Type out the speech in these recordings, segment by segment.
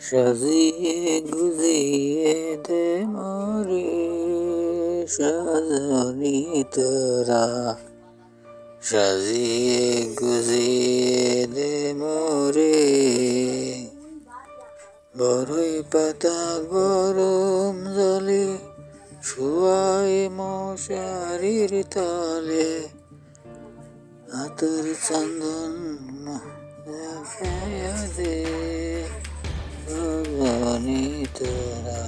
সাজিয়ে গুজিয়ে দে মোরে সজনী তোরা, সাজিয়ে গুজিয়ে দে মোরে বড়ই পাতা গরম জলে শুয়াই মশারির তলে আতর চন্দন মাখায়া দে সজনী তোরা,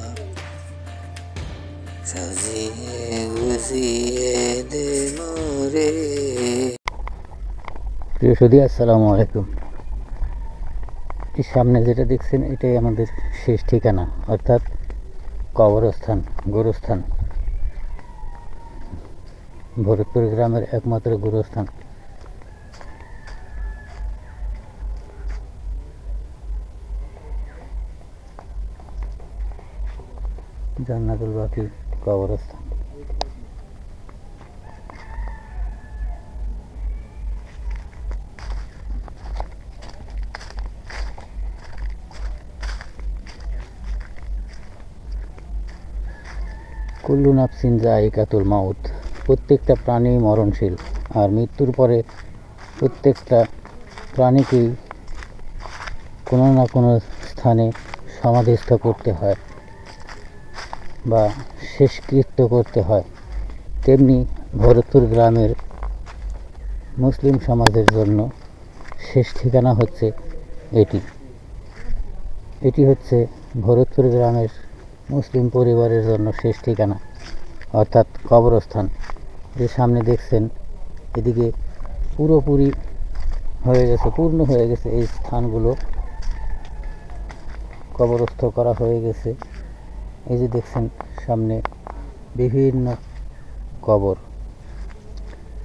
সাজিয়ে গুজিয়ে দে মোরে। প্রিয় সুধী, আসসালামু আলাইকুম। এই সামনে যেটা দেখছেন এটাই আমাদের শেষ ঠিকানা, অর্থাৎ কবরস্থান, গোরস্থান, ভরতপুর গ্রামের একমাত্র গোরস্থান। জান্নাতুল বাকি কবরস্থান। কুল্লু নাফসিন যায়িকাতুল মাউত, প্রত্যেকটা প্রাণী মরণশীল, আর মৃত্যুর পরে প্রত্যেকটা প্রাণীকেই কোনো না কোনো স্থানে সমাধিস্থ করতে হয় বা শেষকৃত্য করতে হয়। তেমনি ভরতপুর গ্রামের মুসলিম সমাজের জন্য শেষ ঠিকানা হচ্ছে এটি হচ্ছে ভরতপুর গ্রামের মুসলিম পরিবারের জন্য শেষ ঠিকানা, অর্থাৎ কবরস্থান। যে সামনে দেখছেন এদিকে পুরোপুরি পূর্ণ হয়ে গেছে, এই স্থানগুলো কবরস্থ করা হয়ে গেছে। এই যে দেখছেন সামনে বিভিন্ন কবর,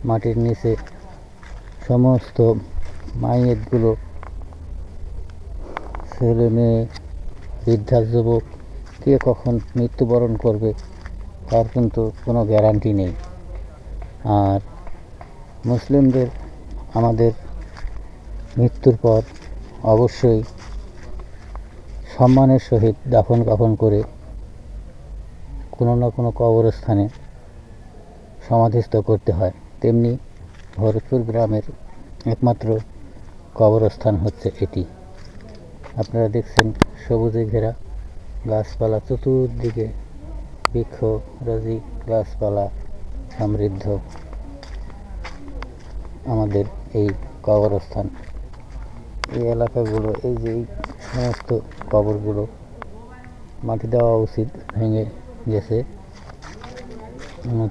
মাটির নিচে সমস্ত মাইয়েতগুলো, ছেলে মেয়ে, বৃদ্ধা যুবক, কে কখন মৃত্যুবরণ করবে তার কিন্তু কোনো গ্যারান্টি নেই। আর মুসলিমদের আমাদের মৃত্যুর পর অবশ্যই সম্মানের সহিত দাফন কাফন করে কোনো না কোনো কবরস্থানে সমাধিস্থ করতে হয়। তেমনি ভরতপুর গ্রামের একমাত্র কবরস্থান হচ্ছে এটি। আপনারা দেখছেন সবুজে ঘেরা গাছপালা, চতুর্দিকে বৃক্ষরাজি গাছপালা সমৃদ্ধ আমাদের এই কবরস্থান। এই এলাকাগুলো, এই যে এই সমস্ত কবরগুলো মাটি দেওয়া উচিত, ভেঙে গেছে,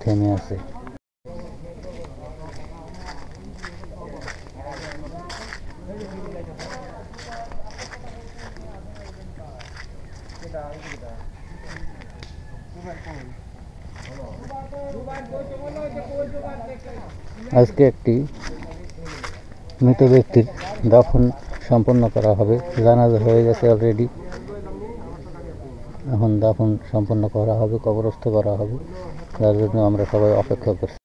থেমে আছে। আজকে একটি মৃত ব্যক্তির দাফন সম্পন্ন করা হবে। জানাজা হয়ে গেছে অলরেডি, এখন দাফন সম্পন্ন করা হবে, কবরস্থ করা হবে, যার জন্য আমরা সবাই অপেক্ষা করছি।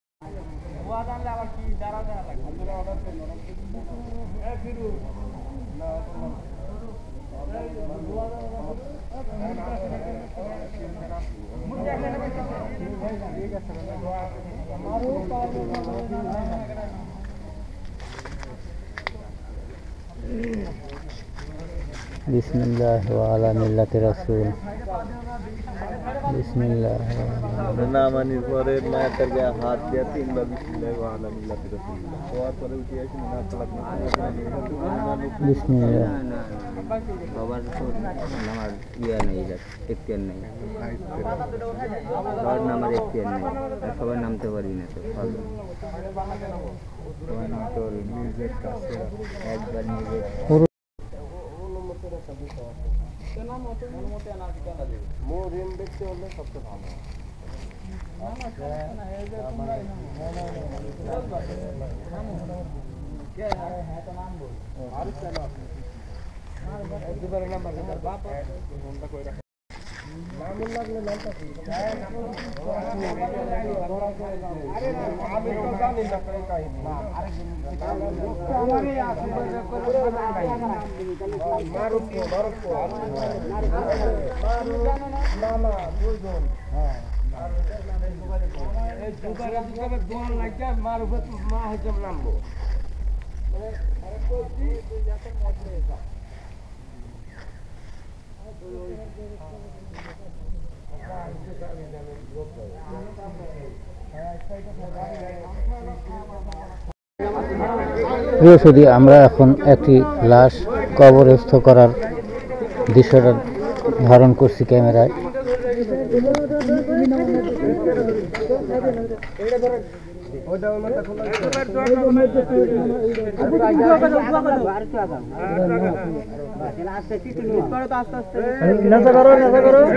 বিসমিল্লাহ ওয়া আলা মিল্লাতি রাসূল। বিসমিল্লাহ নামানির পরে মায়ের গায়ে হাত দিয়ে তিনবার বিসমিল্লাহ ওয়া আলা মিল্লাতি রাসূল ওয়ার পরে উঠে আসি না বিসমিল্লাহ। বাবার তো আমার নেই, এখতিয়ার নেই, বাবার নামের এখতিয়ার নেই, সবার নামতে পারি না। তো সবাই নামতে পারি নিজের কাছে একবার নিজের দেখতে হলে সবচেয়ে ভালো। বৃহস্পতি আমরা এখন একটি লাশ কবরস্থ করার দৃশ্যটা ধারণ করছি ক্যামেরায়।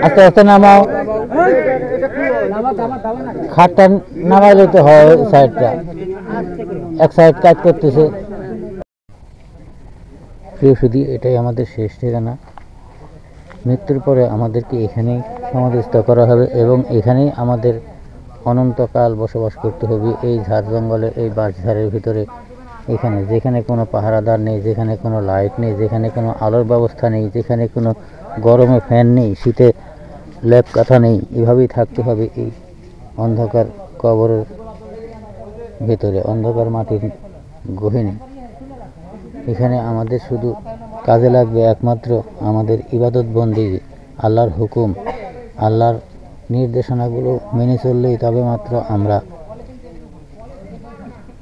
আস্তে আস্তে নামাও, খাটটা নামাইলে তো হয় সাইডটা, এক সাইড কাজ করতেছে। বৃহস্পতি এটাই আমাদের শেষ ঠিকানা। মৃত্যুর পরে আমাদেরকে এখানেই সমাধিস্থ করা হবে এবং এখানেই আমাদের অনন্তকাল বসবাস করতে হবে, এই ঝাড় জঙ্গলের এই বাঁশঝাড়ের ভিতরে। এখানে যেখানে কোনো পাহারাদার নেই, যেখানে কোনো লাইট নেই, যেখানে কোনো আলোর ব্যবস্থা নেই, যেখানে কোনো গরমে ফ্যান নেই, শীতে লেপ কাঁথা নেই, এভাবেই থাকতে হবে এই অন্ধকার কবরের ভেতরে, অন্ধকার মাটির গহীনে। এখানে আমাদের শুধু কাজে লাগবে একমাত্র আমাদের ইবাদত বন্দেগী, আল্লাহর হুকুম, আল্লাহর নির্দেশনাগুলো মেনে চললেই তবে মাত্র আমরা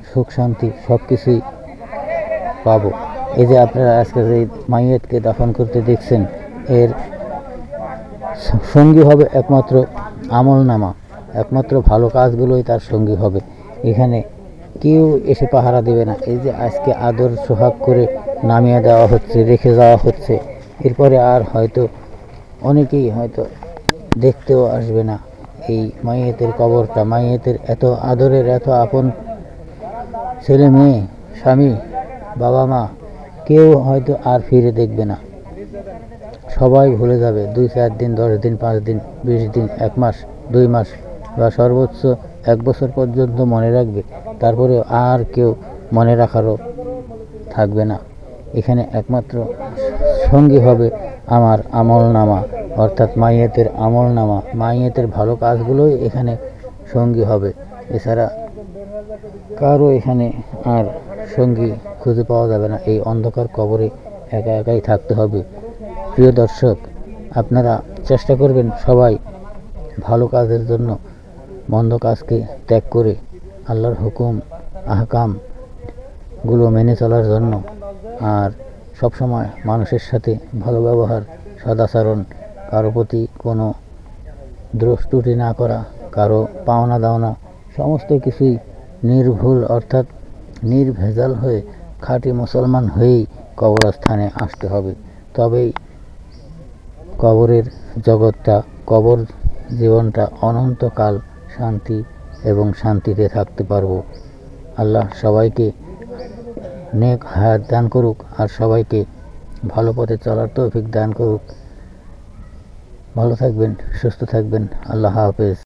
সুখ শান্তি সব কিছুই পাবো। এই যে আপনারা আজকে যে মাইয়েতকে দাফন করতে দেখছেন, এর সঙ্গী হবে একমাত্র আমলনামা, একমাত্র ভালো কাজগুলোই তার সঙ্গী হবে। এখানে কেউ এসে পাহারা দেবে না। এই যে আজকে আদর সোহাগ করে নামিয়ে দেওয়া হচ্ছে, রেখে যাওয়া হচ্ছে, এরপরে আর হয়তো অনেকেই হয়তো দেখতেও আসবে না এই মাইয়েতের কবরটা। মাইয়েতের এত আদরের, এত আপন ছেলে মেয়ে, স্বামী, বাবা মা, কেউ হয়তো আর ফিরে দেখবে না। সবাই ভুলে যাবে। 2-4 দিন, 10 দিন, 5 দিন, 20 দিন, 1 মাস, 2 মাস বা সর্বোচ্চ 1 বছর পর্যন্ত মনে রাখবে। তারপরে আর কেউ মনে রাখারও থাকবে না। এখানে একমাত্র সঙ্গী হবে আমার আমলনামা, অর্থাৎ মাইয়েতের আমলনামা, মাইয়েতের ভালো কাজগুলোই এখানে সঙ্গী হবে। এছাড়া কারো এখানে আর সঙ্গী খুঁজে পাওয়া যাবে না। এই অন্ধকার কবরে একা একাই থাকতে হবে। প্রিয় দর্শক, আপনারা চেষ্টা করবেন সবাই ভালো কাজের জন্য, মন্দ কাজকে ত্যাগ করে আল্লাহর হুকুম আহকামগুলো মেনে চলার জন্য। আর সবসময় মানুষের সাথে ভালো ব্যবহার, সদাচরণ, কারো প্রতি কোনো দোষ ত্রুটি না করা, কারো পাওনা দাওনা সমস্ত কিছুই নির্ভুল অর্থাৎ নির্ভেজাল হয়ে খাঁটি মুসলমান হয়েই কবরস্থানে আসতে হবে। তবেই কবরের জগৎটা, কবর জীবনটা অনন্তকাল শান্তি এবং শান্তিতে থাকতে পারবো। আল্লাহ সবাইকে নেক হায়াত দান করুক আর সবাইকে ভালো পথে চলার তৌফিক দান করুক। ভালো থাকবেন, সুস্থ থাকবেন। আল্লাহ হাফেজ।